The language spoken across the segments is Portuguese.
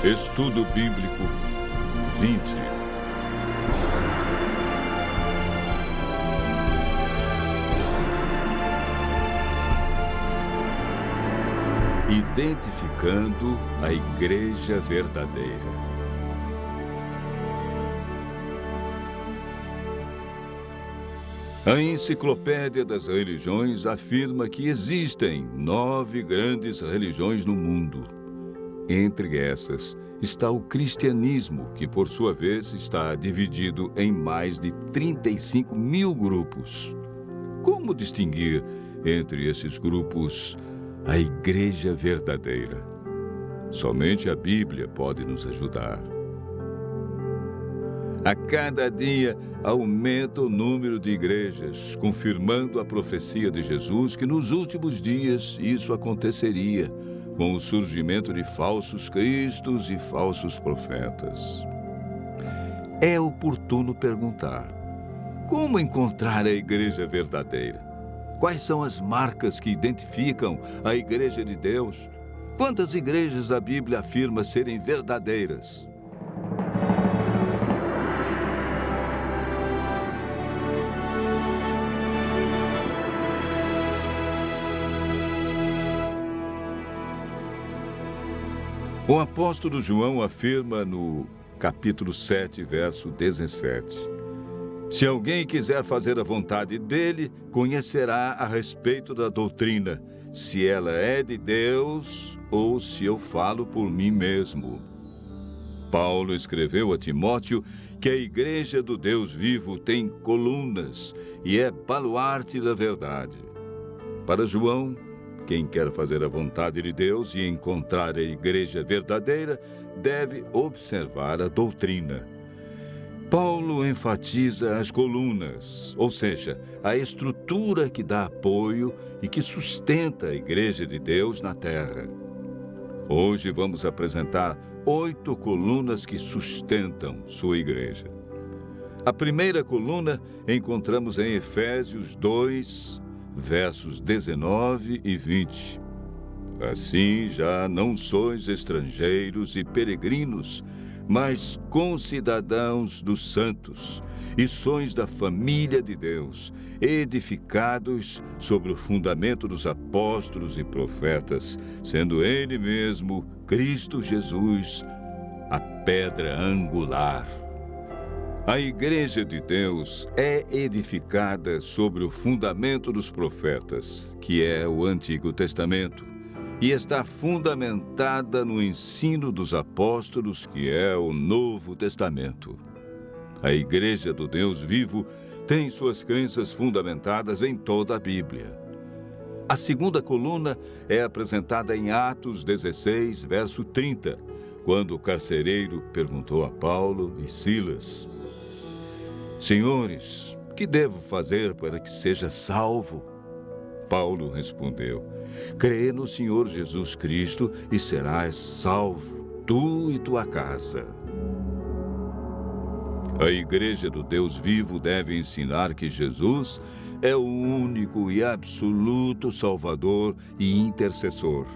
Estudo Bíblico 20. Identificando a Igreja Verdadeira. A Enciclopédia das Religiões afirma que existem 9 grandes religiões no mundo. Entre essas está o cristianismo, que por sua vez está dividido em mais de 35 mil grupos. Como distinguir entre esses grupos a Igreja Verdadeira? Somente a Bíblia pode nos ajudar. A cada dia aumenta o número de igrejas, confirmando a profecia de Jesus que nos últimos dias isso aconteceria, com o surgimento de falsos cristos e falsos profetas. É oportuno perguntar: como encontrar a Igreja Verdadeira? Quais são as marcas que identificam a Igreja de Deus? Quantas igrejas a Bíblia afirma serem verdadeiras? O apóstolo João afirma no capítulo 7, verso 17: se alguém quiser fazer a vontade dele, conhecerá a respeito da doutrina, se ela é de Deus ou se eu falo por mim mesmo. Paulo escreveu a Timóteo que a Igreja do Deus vivo tem colunas e é baluarte da verdade. Para João, quem quer fazer a vontade de Deus e encontrar a Igreja verdadeira deve observar a doutrina. Paulo enfatiza as colunas, ou seja, a estrutura que dá apoio e que sustenta a Igreja de Deus na terra. Hoje vamos apresentar 8 colunas que sustentam sua igreja. A primeira coluna encontramos em Efésios 2, versos 19 e 20. Assim já não sois estrangeiros e peregrinos, mas concidadãos dos santos, e sois da família de Deus, edificados sobre o fundamento dos apóstolos e profetas, sendo Ele mesmo, Cristo Jesus, a pedra angular. A Igreja de Deus é edificada sobre o fundamento dos profetas, que é o Antigo Testamento, e está fundamentada no ensino dos apóstolos, que é o Novo Testamento. A Igreja do Deus vivo tem suas crenças fundamentadas em toda a Bíblia. A segunda coluna é apresentada em Atos 16, verso 30, quando o carcereiro perguntou a Paulo e Silas: Senhores, que devo fazer para que seja salvo? Paulo respondeu: crê no Senhor Jesus Cristo e serás salvo, tu e tua casa. A Igreja do Deus vivo deve ensinar que Jesus é o único e absoluto Salvador e intercessor.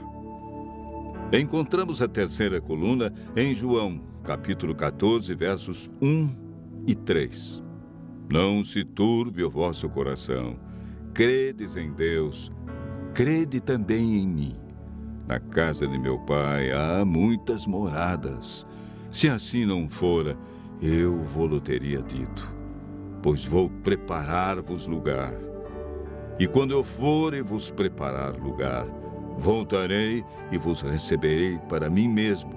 Encontramos a terceira coluna em João, capítulo 14, versos 1 e 3. Não se turbe o vosso coração. Credes em Deus, crede também em mim. Na casa de meu pai há muitas moradas. Se assim não fora, eu vô-lo teria dito, pois vou preparar-vos lugar. E quando eu for e vos preparar lugar, voltarei e vos receberei para mim mesmo,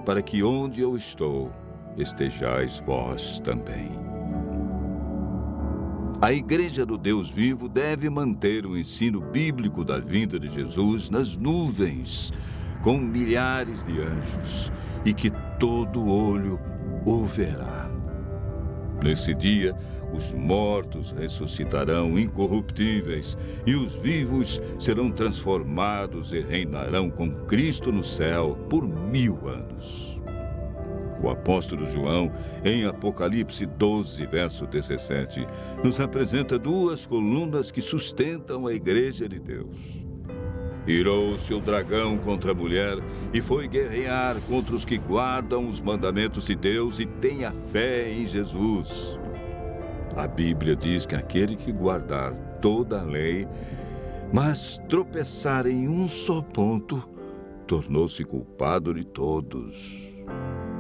para que onde eu estou, estejais vós também. A Igreja do Deus vivo deve manter o ensino bíblico da vinda de Jesus nas nuvens, com milhares de anjos, e que todo olho o verá. Nesse dia, os mortos ressuscitarão incorruptíveis, e os vivos serão transformados e reinarão com Cristo no céu por 1000 anos. O apóstolo João, em Apocalipse 12, verso 17, nos apresenta 2 colunas que sustentam a Igreja de Deus. Irou-se o dragão contra a mulher e foi guerrear contra os que guardam os mandamentos de Deus e têm a fé em Jesus. A Bíblia diz que aquele que guardar toda a lei, mas tropeçar em um só ponto, tornou-se culpado de todos.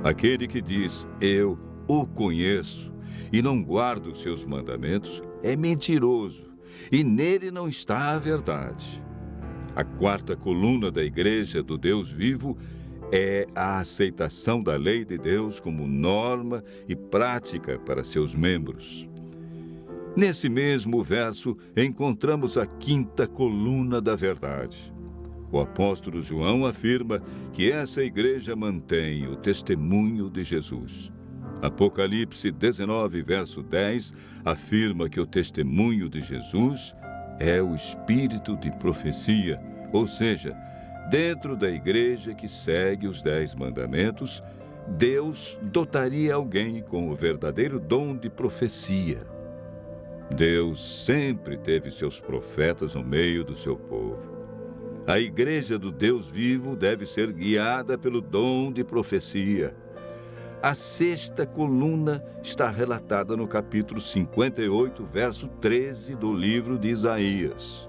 Aquele que diz, eu o conheço, e não guarda os seus mandamentos, é mentiroso, e nele não está a verdade. A quarta coluna da Igreja do Deus vivo é a aceitação da lei de Deus como norma e prática para seus membros. Nesse mesmo verso, encontramos a quinta coluna da verdade. O apóstolo João afirma que essa igreja mantém o testemunho de Jesus. Apocalipse 19, verso 10, afirma que o testemunho de Jesus é o espírito de profecia, ou seja, dentro da igreja que segue os 10 mandamentos, Deus dotaria alguém com o verdadeiro dom de profecia. Deus sempre teve seus profetas no meio do seu povo. A igreja do Deus vivo deve ser guiada pelo dom de profecia. A sexta coluna está relatada no capítulo 58, verso 13 do livro de Isaías.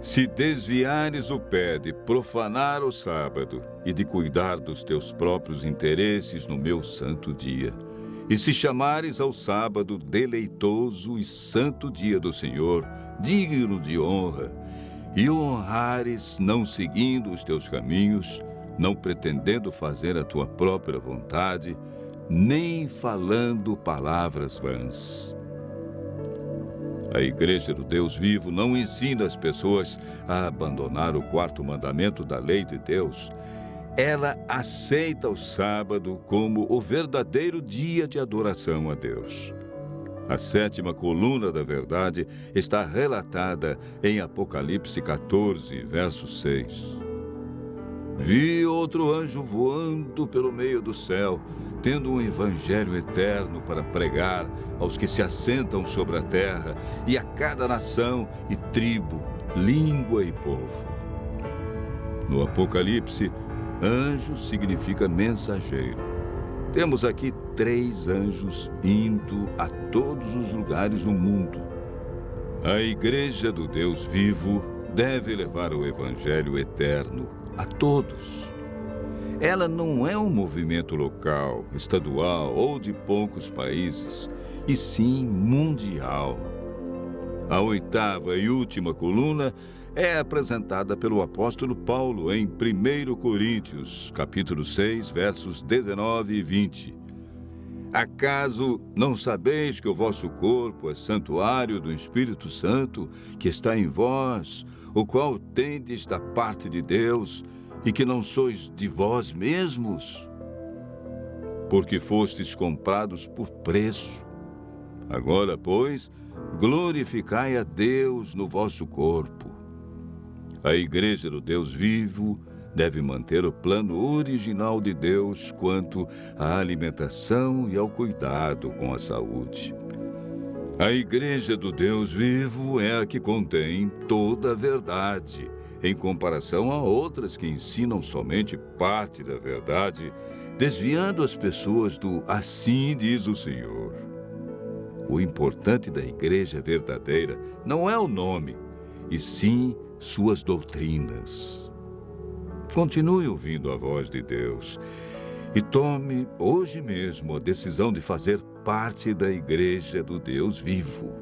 Se desviares o pé de profanar o sábado e de cuidar dos teus próprios interesses no meu santo dia, e se chamares ao sábado deleitoso e santo dia do Senhor, digno de honra, e o honrares não seguindo os teus caminhos, não pretendendo fazer a tua própria vontade, nem falando palavras vãs. A Igreja do Deus vivo não ensina as pessoas a abandonar o quarto mandamento da lei de Deus. Ela aceita o sábado como o verdadeiro dia de adoração a Deus. A sétima coluna da verdade está relatada em Apocalipse 14, verso 6. Vi outro anjo voando pelo meio do céu, tendo um evangelho eterno para pregar aos que se assentam sobre a terra e a cada nação e tribo, língua e povo. No Apocalipse, anjo significa mensageiro. Temos aqui 3 anjos indo a todos os lugares do mundo. A Igreja do Deus vivo deve levar o evangelho eterno a todos. Ela não é um movimento local, estadual ou de poucos países, e sim mundial. A oitava e última coluna é apresentada pelo apóstolo Paulo em 1 Coríntios, capítulo 6, versos 19 e 20. Acaso não sabeis que o vosso corpo é santuário do Espírito Santo, que está em vós, o qual tendes da parte de Deus, e que não sois de vós mesmos? Porque fostes comprados por preço. Agora, pois, glorificai a Deus no vosso corpo. A Igreja do Deus vivo deve manter o plano original de Deus quanto à alimentação e ao cuidado com a saúde. A Igreja do Deus vivo é a que contém toda a verdade, em comparação a outras que ensinam somente parte da verdade, desviando as pessoas do assim diz o Senhor. O importante da igreja verdadeira não é o nome, e sim suas doutrinas. Continue ouvindo a voz de Deus e tome hoje mesmo a decisão de fazer parte da Igreja do Deus vivo.